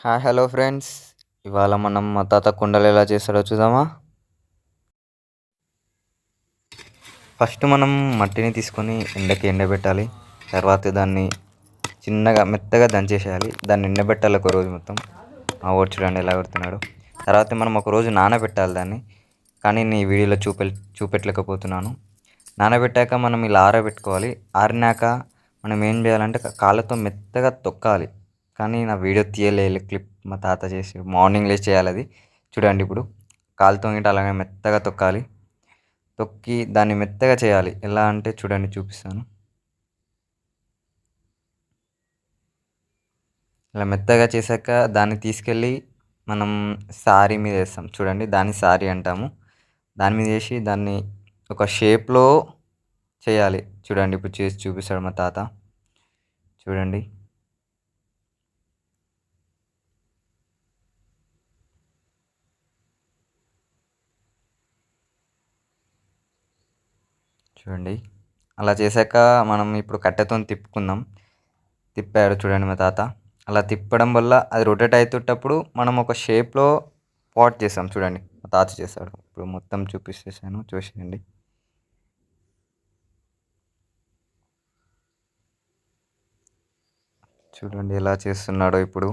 Hello friends. ఇవాళ మనం మా తాత కుండలు ఎలా చేస్తాడో చూద్దామా. ఫస్ట్ మనం మట్టిని తీసుకొని ఎండకి ఎండబెట్టాలి. తర్వాత దాన్ని చిన్నగా మెత్తగా దంచేసేయాలి. దాన్ని ఎండబెట్టాలి ఒక రోజు మొత్తం. మా ఊరు చూడండి ఎలా పెడుతున్నాడు. తర్వాత మనం ఒక రోజు నానబెట్టాలి దాన్ని. కానీ నీ వీడియోలో చూపెట్టలేకపోతున్నాను. నానబెట్టాక మనం ఇలా ఆరబెట్టుకోవాలి. ఆరినాక మనం ఏం చేయాలంటే కాళ్ళతో మెత్తగా తొక్కాలి. కానీ నా వీడియో తీయలేదు, క్లిప్ మా తాత చేసి మార్నింగ్ లేచి చేయాలి అది. చూడండి ఇప్పుడు కాలుతో గిట్ట అలాగే మెత్తగా తొక్కాలి. తొక్కి దాన్ని మెత్తగా చేయాలి. ఎలా అంటే చూడండి చూపిస్తాను. ఇలా మెత్తగా చేశాక దాన్ని తీసుకెళ్ళి మనం సారీ మీద వేస్తాం. చూడండి దాన్ని సారీ అంటాము. దాని మీద వేసి దాన్ని ఒక షేప్లో చేయాలి. చూడండి ఇప్పుడు చేసి చూపిస్తాడు మా తాత. చూడండి చూడండి అలా చేశాక మనం ఇప్పుడు కట్టెతో తిప్పుకుందాం. తిప్పాడు చూడండి మా తాత. అలా తిప్పడం వల్ల అది రొటేట్ అవుతుంటప్పుడు మనం ఒక షేప్లో పాట్ చేస్తాం. చూడండి మా తాత చేస్తాడు. ఇప్పుడు మొత్తం చూపిస్తేసాను, చూసేయండి. చూడండి ఎలా చేస్తున్నాడో ఇప్పుడు.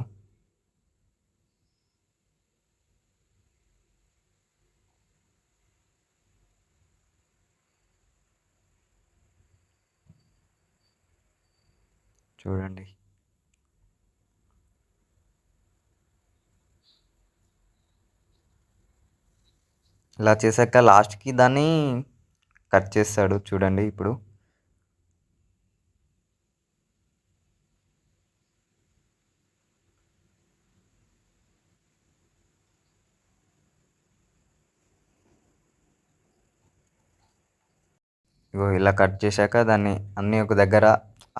చూడండి ఇలా చేశాక లాస్ట్కి దాన్ని కట్ చేస్తాడు. చూడండి ఇప్పుడు ఇగో ఇలా కట్ చేశాక దాన్ని అన్నీ ఒక దగ్గర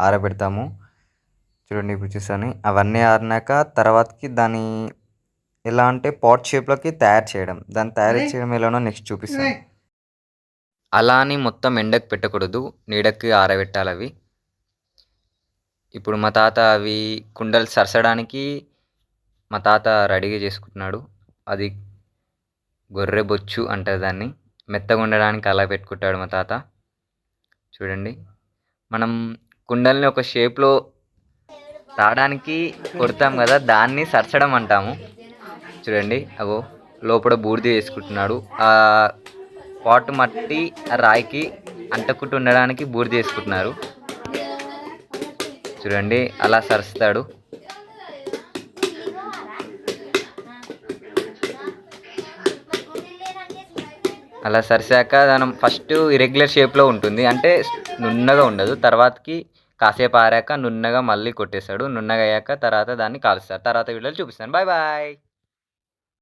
ఆరబెడతాము. చూడండి ఇప్పుడు చూసాను. అవన్నీ ఆరినాక తర్వాతకి దాన్ని ఎలా అంటే పాట్ షేప్లోకి తయారు చేయడం. దాన్ని తయారు చేయడం ఎలానో నెక్స్ట్ చూపిస్తాను. అలా అని మొత్తం ఎండకు పెట్టకూడదు, నీడకి ఆరబెట్టాలి అవి. ఇప్పుడు మా తాత అవి కుండలు సరసడానికి మా తాత రెడీగా చేసుకుంటున్నాడు. అది గొర్రె బొచ్చు అంటారు దాన్ని. మెత్తగా ఉండడానికి అలా పెట్టుకుంటాడు మా తాత. చూడండి మనం కుండల్ని ఒక షేప్లో రావడానికి కొడతాం కదా, దాన్ని సరసడం అంటాము. చూడండి అగో లోపల బూడిద వేసుకుంటున్నాడు. ఆ పాట్ మట్టి ఆ రాయికి అంటకుంటూ ఉండడానికి బూడిద వేసుకుంటున్నారు. చూడండి అలా సరుస్తాడు. అలా సరిసాక మనం ఫస్ట్ ఇరెగ్యులర్ షేప్లో ఉంటుంది, అంటే నున్నగా ఉండదు. తర్వాతకి కాసేపు ఆరాక నున్నగా మళ్ళీ కొట్టేస్తాడు. నున్నగా అయ్యాక తర్వాత దాన్ని కాలుస్తాడు. తర్వాత వీడియోలో చూపిస్తాను. Bye bye.